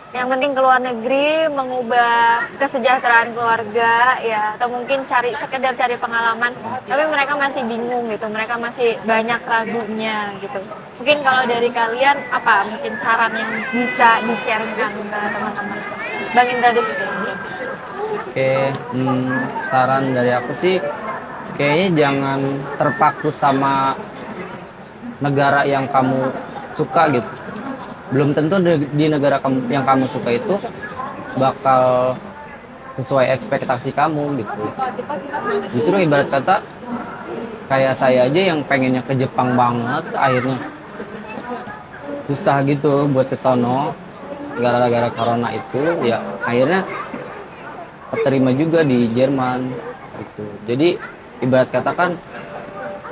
Speaker 3: Yang penting keluar negeri, mengubah kesejahteraan keluarga ya, atau mungkin sekedar cari pengalaman. Tapi mereka masih bingung gitu, mereka masih banyak ragunya gitu. Mungkin kalau dari kalian apa mungkin saran yang bisa di-share-kan ke teman-teman? Bang Indra dulu deh.
Speaker 1: Oke, saran dari aku sih kayaknya jangan terpaku sama negara yang kamu suka gitu. Belum tentu di negara yang kamu suka itu bakal sesuai ekspektasi kamu gitu. Justru ibarat kata kayak saya aja yang pengennya ke Jepang banget, akhirnya susah gitu buat ke sono gara-gara corona itu, ya akhirnya keterima juga di Jerman gitu. Jadi ibarat kata kan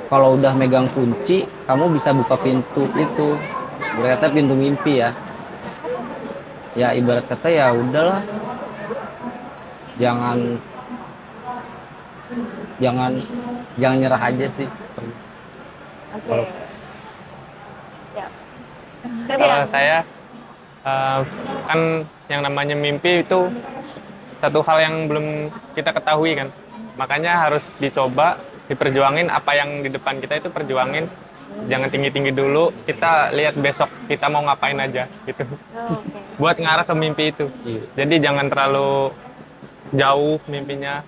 Speaker 1: kalau udah megang kunci, kamu bisa buka pintu itu. Ibarat kata pintu mimpi ya. Ya ibarat kata ya udahlah. Jangan nyerah aja sih.
Speaker 3: Oke. Ya.
Speaker 2: Kalau saya kan yang namanya mimpi itu satu hal yang belum kita ketahui kan, makanya harus dicoba, diperjuangin. Apa yang di depan kita itu perjuangin, jangan tinggi-tinggi dulu, kita lihat besok kita mau ngapain aja gitu.
Speaker 3: Oke.
Speaker 2: Buat ngarah ke mimpi itu. Jadi jangan terlalu jauh mimpinya,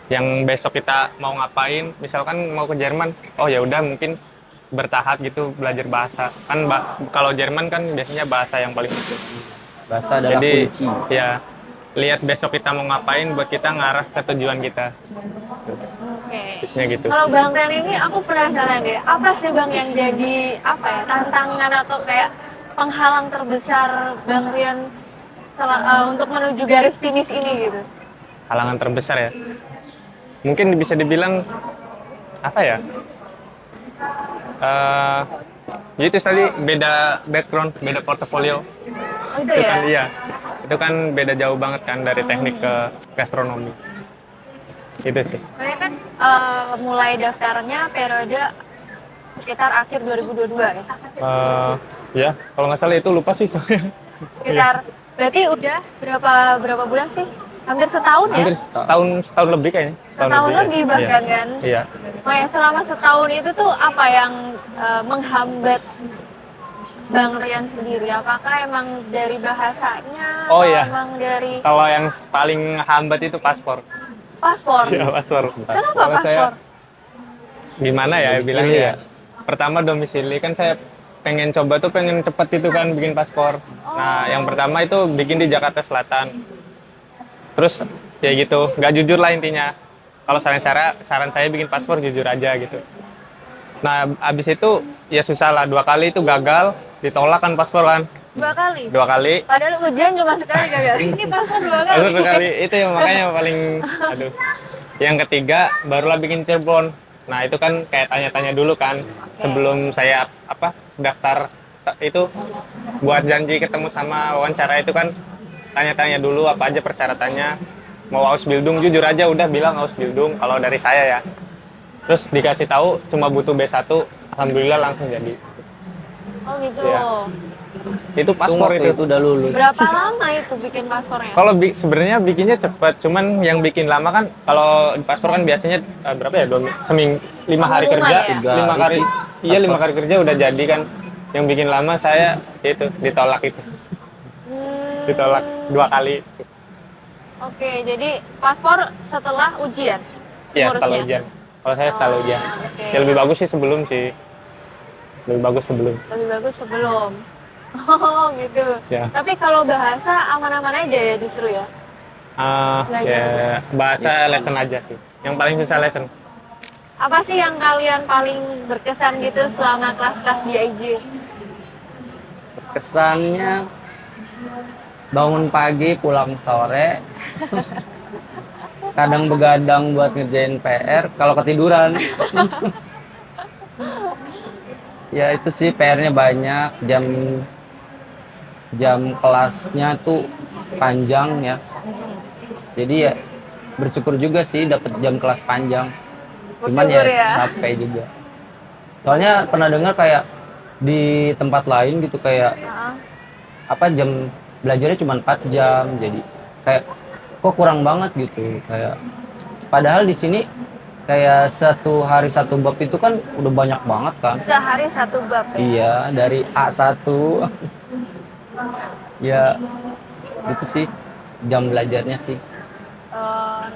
Speaker 2: yang besok kita mau ngapain. Misalkan mau ke Jerman, oh ya udah mungkin bertahap gitu belajar bahasa kan. Kalau Jerman kan biasanya bahasa yang paling penting.
Speaker 1: Bahasa adalah
Speaker 2: Jadi
Speaker 1: kunci.
Speaker 2: ya lihat besok kita mau ngapain buat kita ngarah ke tujuan kita.
Speaker 3: Oke.
Speaker 2: Tipsnya gitu.
Speaker 3: Kalau Bang Rian ini aku penasaran deh, apa sih Bang yang jadi apa ya tantangan atau kayak penghalang terbesar Bang Rian untuk menuju garis finish ini gitu?
Speaker 2: Halangan terbesar ya. Mungkin bisa dibilang apa ya? Ya itu tadi beda background, beda portofolio.
Speaker 3: Oh, itu
Speaker 2: Itu
Speaker 3: ya?
Speaker 2: kan iya. Itu kan beda jauh banget kan dari teknik ke gastronomi. Itu sih.
Speaker 3: Saya kan mulai daftarnya periode sekitar akhir 2022 ya.
Speaker 2: Ya, kalau nggak salah itu lupa sih soalnya.
Speaker 3: Sekitar berarti udah berapa bulan sih? Hampir setahun ya?
Speaker 2: Hampir setahun lebih kayaknya.
Speaker 3: Setahun lebih
Speaker 2: ya.
Speaker 3: bahkan
Speaker 2: Iya.
Speaker 3: kan?
Speaker 2: Iya.
Speaker 3: Nah, yang selama setahun itu tuh apa yang menghambat Bang Rian sendiri? Apakah emang dari bahasanya?
Speaker 2: Oh,
Speaker 3: atau
Speaker 2: iya.
Speaker 3: emang dari
Speaker 2: Kalau yang paling hambat itu paspor.
Speaker 3: paspor?
Speaker 2: Iya, paspor.
Speaker 3: Kenapa
Speaker 2: Kalau saya
Speaker 3: paspor?
Speaker 2: gimana ya
Speaker 1: Domisili
Speaker 2: bilangnya ya?
Speaker 1: ya?
Speaker 2: Pertama domisili, kan saya pengen coba tuh, pengen cepet itu kan bikin paspor. Nah, yang pertama itu bikin di Jakarta Selatan. Terus ya gitu, nggak jujur lah intinya. kalau saran saya bikin paspor jujur aja gitu. Nah, abis itu ya susah lah, 2 kali itu gagal, ditolak kan paspor kan.
Speaker 3: 2 kali?
Speaker 2: 2 kali.
Speaker 3: Padahal ujian cuma sekali gagal. Ini paspor 2 kali.
Speaker 2: Baru 2 kali, itu yang makanya paling, aduh. Yang ketiga, barulah bikin Cirebon. Nah, itu kan kayak tanya-tanya dulu kan, sebelum saya daftar itu, buat janji ketemu sama wawancara itu kan, tanya-tanya dulu apa aja persyaratannya. Mau Ausbildung, jujur aja udah bilang Ausbildung kalau dari saya ya. Terus dikasih tahu cuma butuh B1, alhamdulillah langsung jadi.
Speaker 3: Oh gitu.
Speaker 2: Iya. Itu paspor
Speaker 1: Waktu
Speaker 2: itu.
Speaker 1: udah lulus.
Speaker 3: Berapa lama itu bikin paspornya?
Speaker 2: Kalau sebenarnya bikinnya cepat, cuman yang bikin lama kan kalau di paspor kan biasanya berapa ya? 5 hari kerja,
Speaker 3: ya?
Speaker 2: 5 hari. Iya, 5 hari kerja udah jadi kan. Yang bikin lama saya itu ditolak itu. Ditolak 2 kali.
Speaker 3: Oke, jadi paspor setelah ujian?
Speaker 2: Iya,
Speaker 3: ngurusnya?
Speaker 2: setelah ujian. Kalau saya setelah ujian.
Speaker 3: Oke.
Speaker 2: Ya lebih bagus sih sebelum sih. Lebih bagus sebelum.
Speaker 3: Lebih bagus sebelum. Oh gitu.
Speaker 2: Ya.
Speaker 3: Tapi kalau bahasa aman-aman aja ya justru ya? Nggak
Speaker 2: Ya bahasa lesson aja sih. Yang paling susah lesson.
Speaker 3: Apa sih yang kalian paling berkesan gitu selama kelas-kelas di IJ?
Speaker 1: Kesannya bangun pagi pulang sore, kadang begadang buat ngerjain PR kalau ketiduran. Ya itu sih PR-nya banyak, jam kelasnya tuh panjang ya. Jadi ya bersyukur juga sih dapat jam kelas panjang. Cuman
Speaker 3: Bersyukur
Speaker 1: ya
Speaker 3: ya.
Speaker 1: capek juga. Soalnya pernah dengar kayak di tempat lain gitu kayak jam belajarnya cuma 4 jam, jadi kayak kok kurang banget gitu. Kayak padahal di sini kayak 1 hari 1 bab itu kan udah banyak banget kan.
Speaker 3: Sehari 1 bab ya?
Speaker 1: Iya, dari A1 ya itu sih jam belajarnya sih.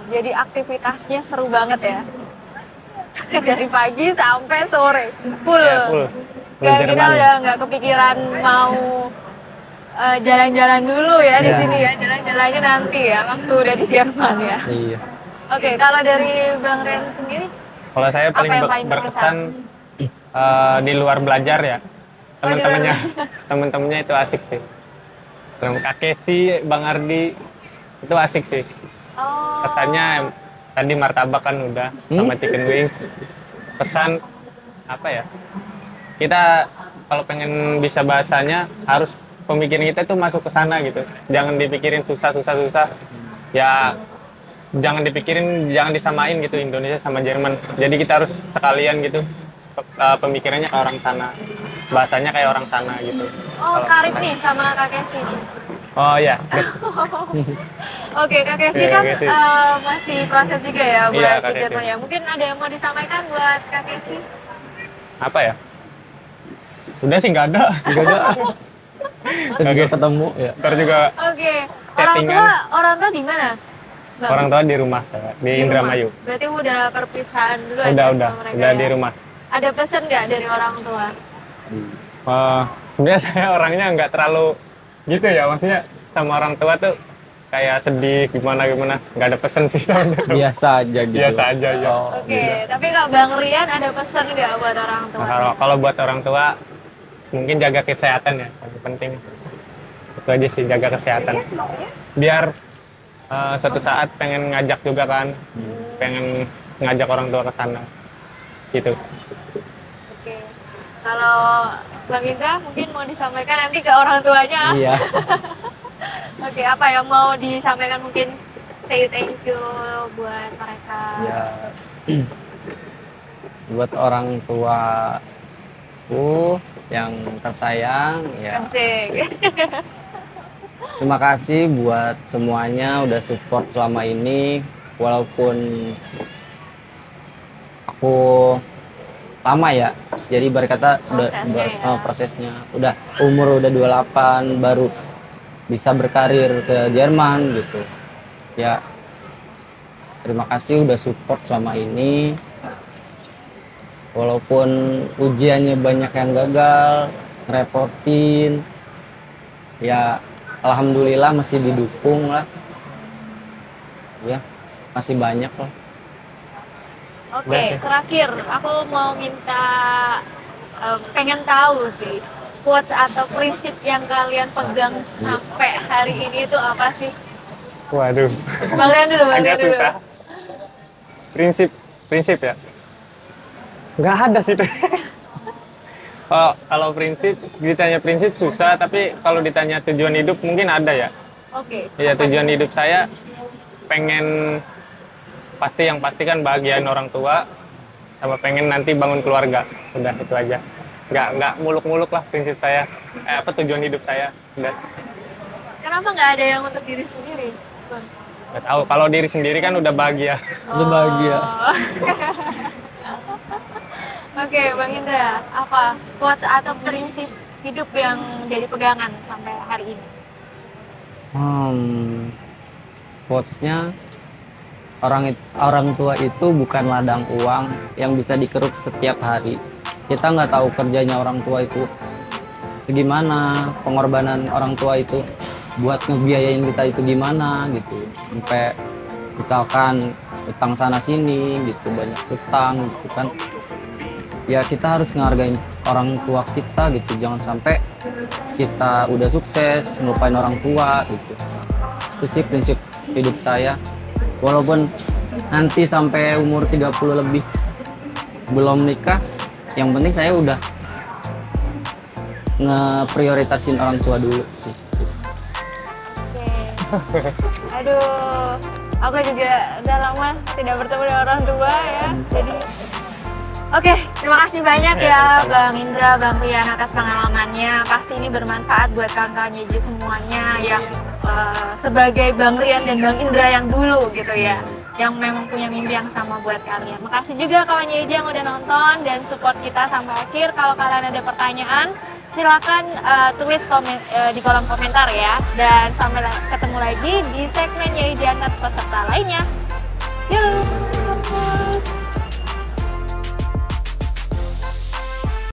Speaker 3: Jadi aktivitasnya seru banget ya? Dari pagi sampai sore full.
Speaker 2: Ya, full.
Speaker 3: Kayak kita
Speaker 2: Jerman.
Speaker 3: udah nggak kepikiran mau jalan-jalan dulu ya di
Speaker 1: Iya.
Speaker 3: sini ya, jalan-jalannya nanti ya waktu udah di Jerman ya.
Speaker 1: Iya.
Speaker 3: Oke, kalau dari Bang Ren sendiri,
Speaker 2: Kalau saya paling,
Speaker 3: Apa yang paling
Speaker 2: berkesan di luar belajar ya.
Speaker 3: Oh, di
Speaker 2: Teman-temannya,
Speaker 3: luar.
Speaker 2: teman-temannya itu asik sih. Kakesi, Bang Ardi itu asik sih.
Speaker 3: oh,
Speaker 2: Pesannya tadi martabak kan udah sama chicken wings. Pesan apa ya? Kita kalau pengen bisa bahasanya harus pemikiran kita tuh masuk ke sana gitu. Jangan dipikirin susah. Ya jangan dipikirin, jangan disamain gitu Indonesia sama Jerman. Jadi kita harus sekalian gitu pemikirannya kayak orang sana, bahasanya kayak orang sana gitu.
Speaker 3: oh
Speaker 2: Kalau
Speaker 3: karib
Speaker 2: pesan.
Speaker 3: nih sama Kak Kesi nih.
Speaker 2: Oh iya.
Speaker 3: Oke, Kak Kesi
Speaker 2: Iya,
Speaker 3: kan
Speaker 2: Kak Kesi.
Speaker 3: masih proses juga ya
Speaker 2: Iya,
Speaker 3: buat
Speaker 2: Kak
Speaker 3: di
Speaker 2: Kesi.
Speaker 3: Jerman ya. Mungkin ada yang mau disampaikan buat Kak Kesi?
Speaker 2: Apa ya? Udah sih nggak ada.
Speaker 1: Kita juga ketemu ya.
Speaker 2: Ntar juga
Speaker 3: Oke,
Speaker 2: Chattingan.
Speaker 3: orang tua di mana? Bang?
Speaker 2: orang tua di rumah saya, di
Speaker 3: Di
Speaker 2: Indramayu.
Speaker 3: rumah. Berarti udah perpisahan dulu
Speaker 2: Udah
Speaker 3: mereka
Speaker 2: udah
Speaker 3: ya?
Speaker 2: di rumah.
Speaker 3: Ada pesan nggak dari orang tua?
Speaker 2: Sebenarnya saya orangnya nggak terlalu gitu ya, maksudnya sama orang tua tuh kayak sedih gimana nggak ada pesen sih sebenarnya.
Speaker 1: Biasa aja gitu.
Speaker 2: Biasa aja ya.
Speaker 1: Oh,
Speaker 3: Oke, tapi kalau Bang Rian ada pesan nggak buat orang tua?
Speaker 2: Nah, kalau buat orang tua mungkin jaga kesehatan ya, yang penting itu aja sih, jaga kesehatan. Biar suatu saat pengen ngajak juga kan, pengen ngajak orang tua ke sana gitu.
Speaker 3: Oke, kalau Bang Indra mungkin mau disampaikan nanti ke orang tuanya.
Speaker 1: Iya.
Speaker 3: Oke, apa yang mau disampaikan mungkin say thank you buat mereka?
Speaker 1: Ya. Buat orang tuaku yang tersayang ya.
Speaker 3: Asik.
Speaker 1: Terima kasih buat semuanya udah support selama ini, walaupun aku lama ya. Jadi berkata
Speaker 3: Prosesnya ya.
Speaker 1: prosesnya udah umur udah 28 baru bisa berkarir ke Jerman gitu. Ya. Terima kasih udah support selama ini. Walaupun ujiannya banyak yang gagal, ngerepotin. Ya alhamdulillah masih didukung lah, ya masih banyak lah.
Speaker 3: Oke,
Speaker 2: Udah sih.
Speaker 3: terakhir aku mau minta pengen tahu sih quotes atau prinsip yang kalian pegang sampai hari ini itu apa sih?
Speaker 2: Waduh,
Speaker 3: Bang Rian dulu, Bang
Speaker 2: agak
Speaker 3: Rian dulu.
Speaker 2: susah. Prinsip ya? Nggak ada sih. Kalau prinsip, ditanya prinsip susah, tapi kalau ditanya tujuan hidup mungkin ada ya.
Speaker 3: Oke.
Speaker 2: Ya tujuan hidup saya pengen yang pasti kan bahagiain orang tua, sama pengen nanti bangun keluarga. Udah itu aja. Nggak muluk-muluk lah prinsip saya. Tujuan hidup saya. Udah.
Speaker 3: Kenapa nggak ada yang untuk diri sendiri, Bang?
Speaker 2: Nggak tahu. Kalau diri sendiri kan udah bahagia.
Speaker 1: Udah bahagia.
Speaker 3: Oh. Oke, Bang Indra, apa quotes atau prinsip hidup yang jadi pegangan sampai hari ini?
Speaker 1: Quotes-nya orang tua itu bukan ladang uang yang bisa dikeruk setiap hari. Kita nggak tahu kerjanya orang tua itu segimana, pengorbanan orang tua itu buat ngebiayain kita itu gimana gitu. Sampai misalkan utang sana sini gitu, banyak utang gitu kan. Ya kita harus ngehargain orang tua kita gitu, jangan sampai kita udah sukses ngelupain orang tua gitu. Itu sih prinsip hidup saya, walaupun nanti sampai umur 30 lebih belum nikah, yang penting saya udah ngeprioritasin orang tua dulu sih.
Speaker 3: Oke. Aduh, aku juga udah lama tidak bertemu dengan orang tua ya, jadi oke, terima kasih banyak ya
Speaker 2: sama-sama.
Speaker 3: Bang Indra, Bang Rian atas pengalamannya. Pasti ini bermanfaat buat kawan-kawan YJ semuanya yang sebagai Bang Rian dan Bang Indra yang dulu gitu ya, yang memang punya mimpi yang sama buat kalian. Makasih juga kawan YJ yang udah nonton dan support kita sampai akhir. Kalau kalian ada pertanyaan, silakan tulis di kolom komentar ya. Dan sampai ketemu lagi di segmen YJ Angkat peserta lainnya. Yuk!